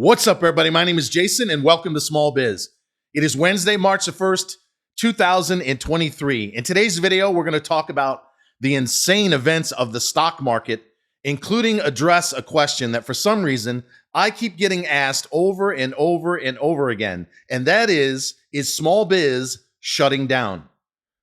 What's up, everybody? My name is Jason, and welcome to Small Biz. It is Wednesday, March the 1st, 2023. In today's video, we're going to talk about the insane events of the stock market, including address a question that for some reason I keep getting asked over and over and over again, and that is small biz shutting down?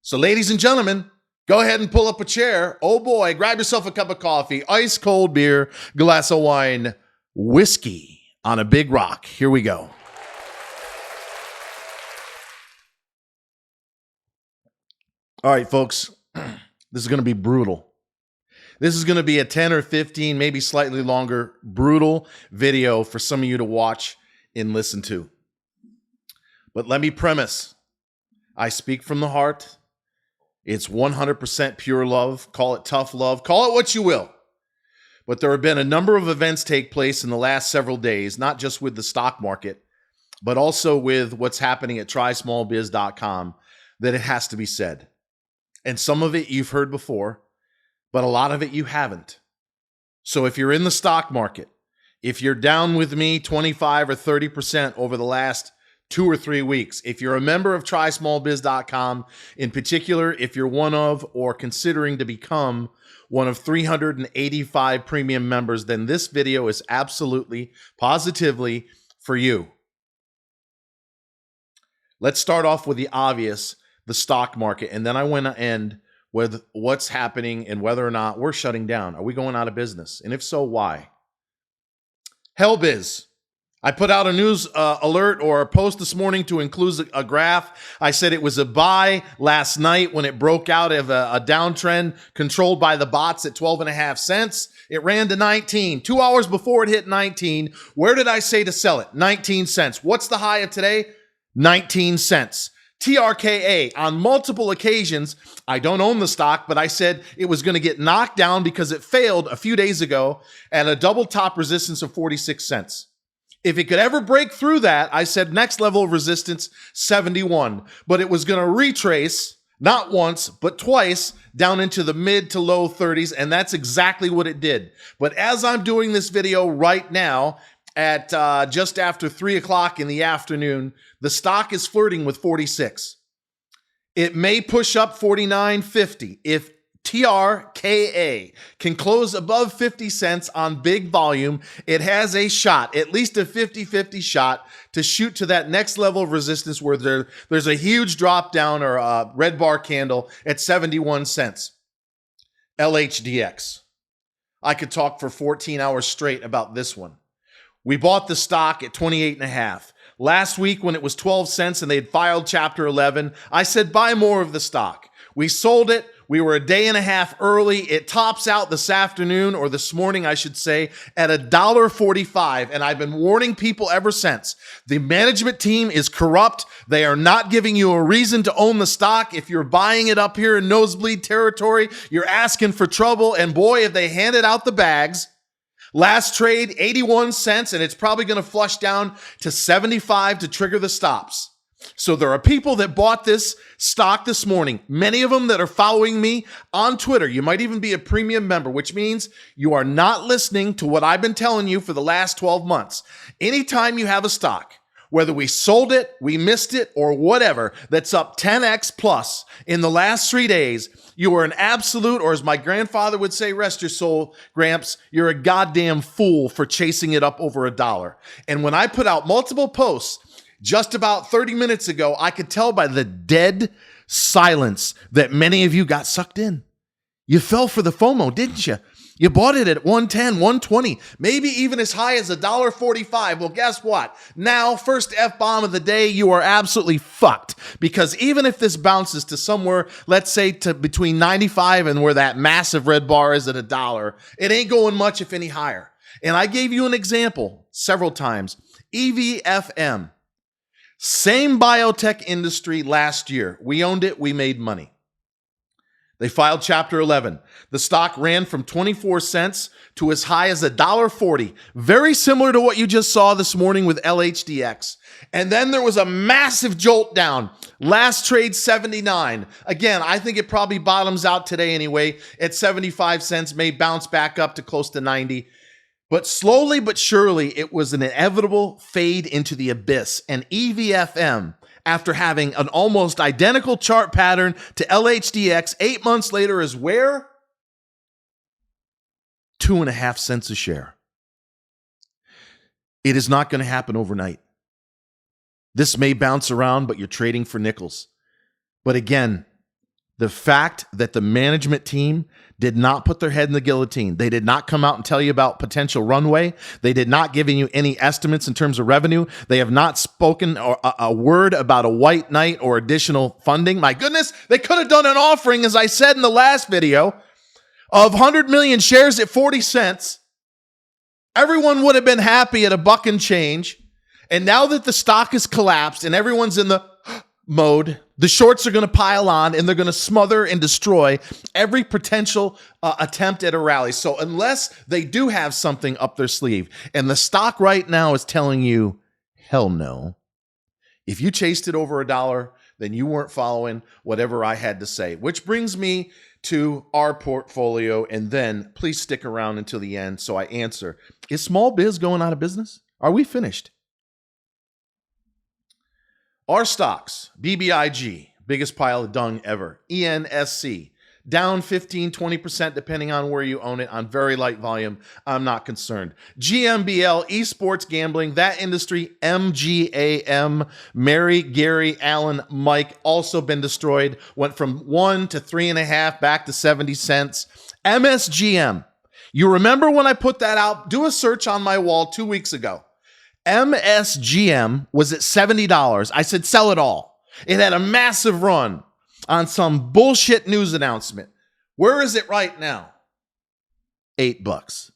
So ladies and gentlemen, go ahead and pull up a chair. Oh boy, grab yourself a cup of coffee, ice cold beer, glass of wine, whiskey on a big rock. Here we go. All right, folks, this is going to be brutal. This is going to be a 10 or 15, maybe slightly longer, brutal video for some of you to watch and listen to. But let me premise, I speak from the heart. It's 100% pure love. Call it tough love. Call it what you will. But there have been a number of events take place in the last several days, not just with the stock market, but also with what's happening at trysmallbiz.com, that it has to be said. And some of it you've heard before, but a lot of it you haven't. So if you're in the stock market, if you're down with me 25 or 30% over the last 2 or 3 weeks, if you're a member of trysmallbiz.com, in particular, if you're one of or considering to become one of 385 premium members, then this video is absolutely, positively for you. Let's start off with the obvious, the stock market, and then I want to end with what's happening and whether or not we're shutting down. Are we going out of business? And if so, why? Hellbiz. I put out a news alert or a post this morning to include a graph. I said it was a buy last night when it broke out of a downtrend controlled by the bots at 12.5 cents. It ran to 19. 2 hours before it hit 19, where did I say to sell it? 19 cents. What's the high of today? 19 cents. TRKA, on multiple occasions, I don't own the stock, but I said it was going to get knocked down because it failed a few days ago at a double top resistance of 46 cents. If it could ever break through that, I said next level of resistance, 71. But it was going to retrace, not once, but twice, down into the mid to low 30s, and that's exactly what it did. But as I'm doing this video right now, at just after 3 o'clock in the afternoon, the stock is flirting with 46. It may push up 49.50 if TRKA can close above 50 cents on big volume. It has a shot, at least a 50-50 shot, to shoot to that next level of resistance where there's a huge drop down or a red bar candle at 71 cents. LHDX. I could talk for 14 hours straight about this one. We bought the stock at 28.5. Last week when it was 12 cents and they'd filed Chapter 11, I said buy more of the stock. We sold it. We were a day and a half early. It tops out this afternoon, or this morning, I should say, at $1.45. And I've been warning people ever since. The management team is corrupt. They are not giving you a reason to own the stock. If you're buying it up here in nosebleed territory, you're asking for trouble. And boy, if they handed out the bags. Last trade, 81 cents, and it's probably going to flush down to 75 to trigger the stops. So there are people that bought this stock this morning, many of them that are following me on Twitter. You might even be a premium member, which means you are not listening to what I've been telling you for the last 12 months. Anytime you have a stock, whether we sold it, we missed it, or whatever, that's up 10x plus in the last 3 days, you are an absolute, or as my grandfather would say, rest your soul, Gramps, you're a goddamn fool for chasing it up over $1. And when I put out multiple posts just about 30 minutes ago, I could tell by the dead silence that many of you got sucked in. You fell for the FOMO, didn't you? You bought it at 110, 120, maybe even as high as $1.45. Well, guess what? Now, first F-bomb of the day, you are absolutely fucked. Because even if this bounces to somewhere, let's say to between 95 and where that massive red bar is at $1, it ain't going much, if any, higher. And I gave you an example several times. EVFM. Same biotech industry last year. We owned it. We made money. They filed Chapter 11. The stock ran from 24 cents to as high as $1.40. Very similar to what you just saw this morning with LHDX. And then there was a massive jolt down. Last trade, 79. Again, I think it probably bottoms out today anyway at 75 cents, may bounce back up to close to 90. But slowly but surely, it was an inevitable fade into the abyss. And EVFM, after having an almost identical chart pattern to LHDX 8 months later, is where? 2.5 cents a share. It is not going to happen overnight. This may bounce around, but you're trading for nickels. But again, the fact that the management team did not put their head in the guillotine, they did not come out and tell you about potential runway, they did not give you any estimates in terms of revenue, they have not spoken a word about a white knight or additional funding. My goodness, they could have done an offering, as I said in the last video, of 100 million shares at 40 cents. Everyone would have been happy at a buck and change. And now that the stock has collapsed and everyone's in the mode, the shorts are going to pile on and they're going to smother and destroy every potential attempt at a rally. So unless they do have something up their sleeve, and the stock right now is telling you, hell no. If you chased it over $1, then you weren't following whatever I had to say, which brings me to our portfolio. And then please stick around until the end so I answer, is small biz going out of business? Are we finished? Our stocks, BBIG, biggest pile of dung ever. ENSC, down 15, 20% depending on where you own it on very light volume. I'm not concerned. GMBL, esports gambling, that industry, MGAM, Mary, Gary, Alan, Mike, also been destroyed. Went from 1 to 3.5 back to 70 cents. MSGM, you remember when I put that out? Do a search on my wall 2 weeks ago. MSGM was at $70. I said, sell it all. It had a massive run on some bullshit news announcement. Where is it right now? $8.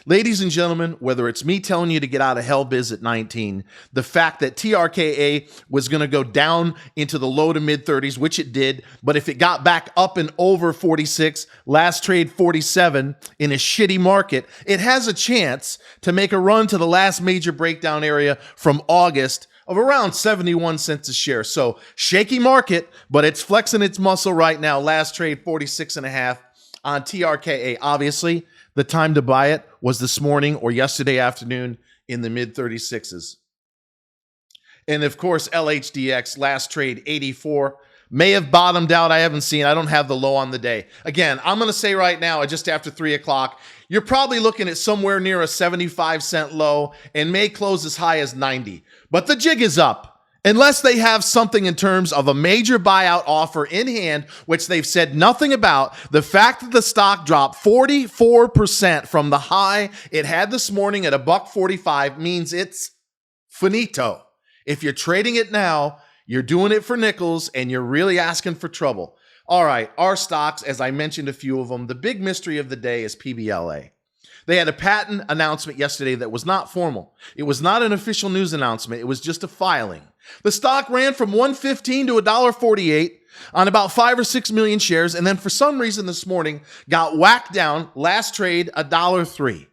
Ladies and gentlemen, whether it's me telling you to get out of hell biz at 19, the fact that TRKA was going to go down into the low to mid 30s, which it did, but if it got back up and over 46, last trade 47 in a shitty market, it has a chance to make a run to the last major breakdown area from August of around 71 cents a share. So shaky market, but it's flexing its muscle right now. Last trade 46.5 on TRKA. Obviously, the time to buy it was this morning or yesterday afternoon in the mid 36s. And of course, LHDX last trade 84 may have bottomed out. I haven't seen. I don't have the low on the day. Again, I'm going to say right now, just after 3 o'clock, you're probably looking at somewhere near a 75-cent low and may close as high as 90. But the jig is up. Unless they have something in terms of a major buyout offer in hand, which they've said nothing about. The fact that the stock dropped 44% from the high it had this morning at $1.45 means it's finito. If you're trading it now, you're doing it for nickels and you're really asking for trouble. All right, our stocks, as I mentioned a few of them, the big mystery of the day is PBLA. They had a patent announcement yesterday that was not formal. It was not an official news announcement. It was just a filing. The stock ran from $1.15 to $1.48 on about 5 or 6 million shares, and then for some reason this morning got whacked down, last trade $1.03.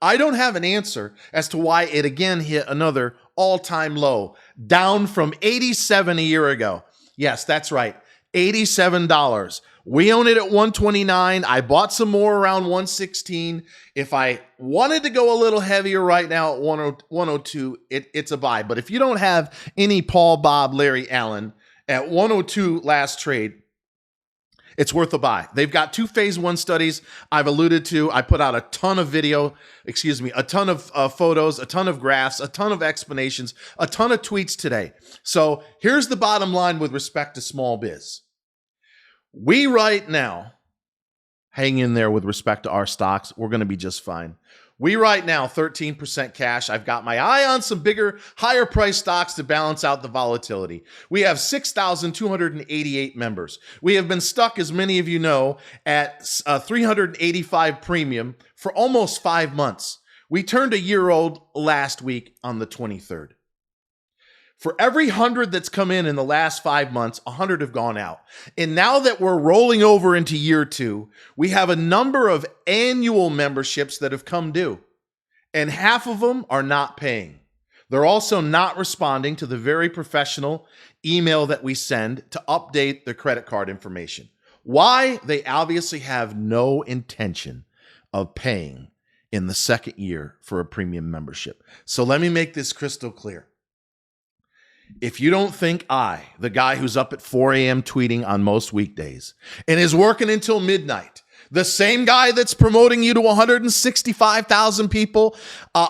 I don't have an answer as to why it again hit another all-time low, down from 87 a year ago. Yes, that's right, $87. We own it at 129. I bought some more around 116. If I wanted to go a little heavier right now at 102, it's a buy. But if you don't have any Paul, Bob, Larry, Allen at 102 last trade, it's worth a buy. They've got 2 phase 1 studies I've alluded to. I put out a ton of a ton of photos, a ton of graphs, a ton of explanations, a ton of tweets today. So here's the bottom line with respect to small biz. We right now, hang in there with respect to our stocks. We're going to be just fine. We right now, 13% cash. I've got my eye on some bigger, higher price stocks to balance out the volatility. We have 6,288 members. We have been stuck, as many of you know, at 385 premium for almost 5 months. We turned a year old last week on the 23rd. For every 100 that's come in the last 5 months, 100 have gone out. And now that we're rolling over into year 2, we have a number of annual memberships that have come due. And half of them are not paying. They're also not responding to the very professional email that we send to update their credit card information. Why? They obviously have no intention of paying in the second year for a premium membership. So let me make this crystal clear. If you don't think I, the guy who's up at 4 a.m. tweeting on most weekdays and is working until midnight, the same guy that's promoting you to 165,000 people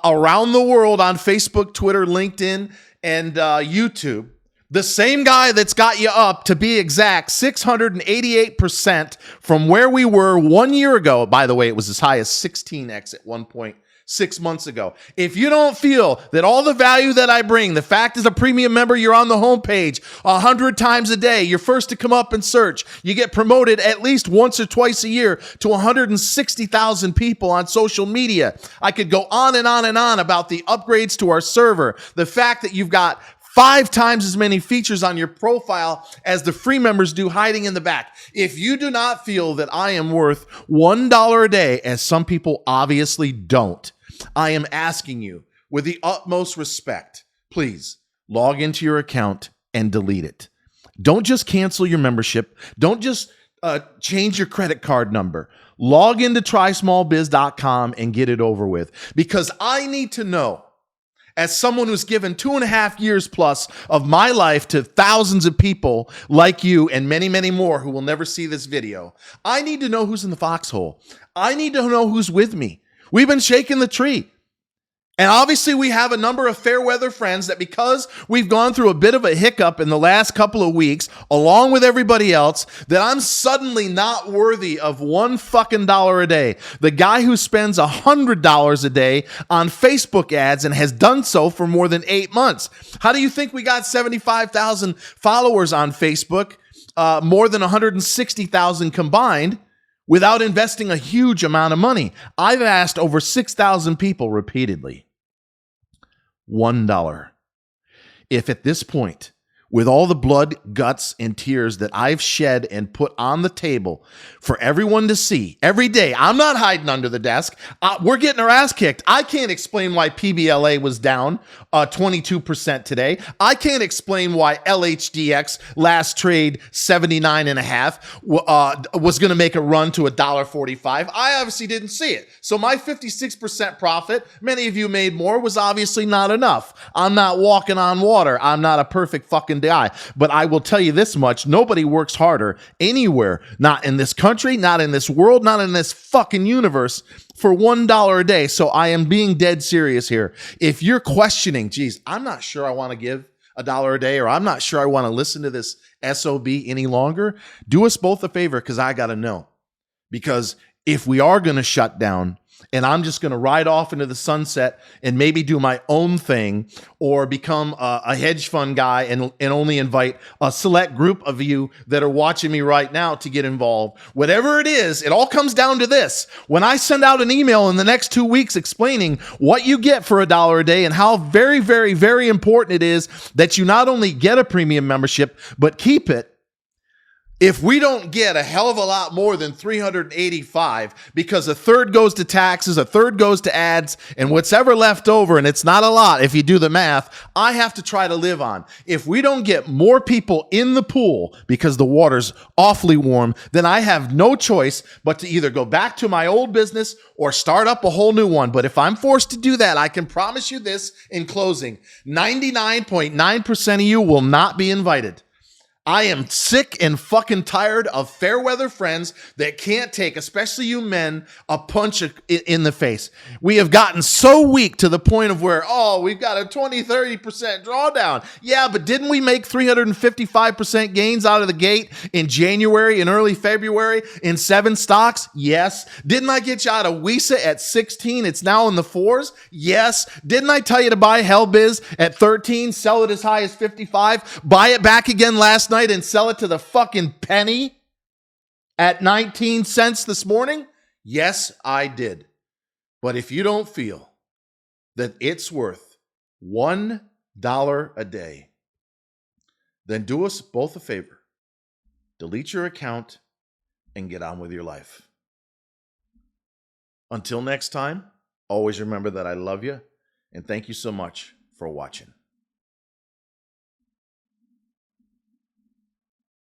around the world on Facebook, Twitter, LinkedIn, and YouTube, the same guy that's got you up, to be exact, 688% from where we were 1 year ago. By the way, it was as high as 16x at one point 6 months ago. If you don't feel that all the value that I bring, the fact as a premium member, you're on the homepage 100 times a day, you're first to come up and search, you get promoted at least once or twice a year to 160,000 people on social media. I could go on and on and on about the upgrades to our server, the fact that you've got 5 times as many features on your profile as the free members do hiding in the back. If you do not feel that I am worth $1 a day, as some people obviously don't, I am asking you with the utmost respect, please log into your account and delete it. Don't just cancel your membership. Don't just change your credit card number. Log into trysmallbiz.com and get it over with, because I need to know, as someone who's given 2.5 years plus of my life to thousands of people like you and many, many more who will never see this video, I need to know who's in the foxhole. I need to know who's with me. We've been shaking the tree. And obviously we have a number of fair weather friends that, because we've gone through a bit of a hiccup in the last couple of weeks, along with everybody else, that I'm suddenly not worthy of $1 fucking a day. The guy who spends $100 a day on Facebook ads and has done so for more than 8 months. How do you think we got 75,000 followers on Facebook, more than 160,000 combined, without investing a huge amount of money? I've asked over 6,000 people repeatedly. $1. If at this point, with all the blood, guts, and tears that I've shed and put on the table for everyone to see every day, I'm not hiding under the desk. We're getting our ass kicked. I can't explain why PBLA was down 22% today. I can't explain why LHDX last trade 79.5 was going to make a run to $1.45. I obviously didn't see it. So my 56% profit, many of you made more, was obviously not enough. I'm not walking on water. I'm not a perfect fucking guy. But I will tell you this much: nobody works harder anywhere, not in this country, not in this world, not in this fucking universe, for $1 a day. So I am being dead serious here. If you're questioning, geez, I'm not sure I want to give $1 a day, or I'm not sure I want to listen to this SOB any longer, do us both a favor, because I got to know. Because if we are going to shut down, and I'm just going to ride off into the sunset and maybe do my own thing, or become a hedge fund guy and only invite a select group of you that are watching me right now to get involved, whatever it is, it all comes down to this. When I send out an email in the next 2 weeks explaining what you get for $1 a day and how very, very, very important it is that you not only get a premium membership, but keep it, if we don't get a hell of a lot more than 385, because a third goes to taxes, a third goes to ads, and what's ever left over, and it's not a lot if you do the math, I have to try to live on. If we don't get more people in the pool because the water's awfully warm, then I have no choice but to either go back to my old business or start up a whole new one. But if I'm forced to do that, I can promise you this in closing: 99.9% of you will not be invited. I am sick and fucking tired of fair weather friends that can't take, especially you men, a punch in the face. We have gotten so weak to the point of where, we've got a 20-30% drawdown. Yeah, but didn't we make 355% gains out of the gate in January and early February in 7 stocks? Yes. Didn't I get you out of WISA at 16? It's now in the 4s? Yes. Didn't I tell you to buy Hellbiz at 13, sell it as high as 55, buy it back again last night and sell it to the fucking penny at 19 cents this morning? Yes, I did. But if you don't feel that it's worth $1 a day, then do us both a favor. Delete your account and get on with your life. Until next time, always remember that I love you, and thank you so much for watching.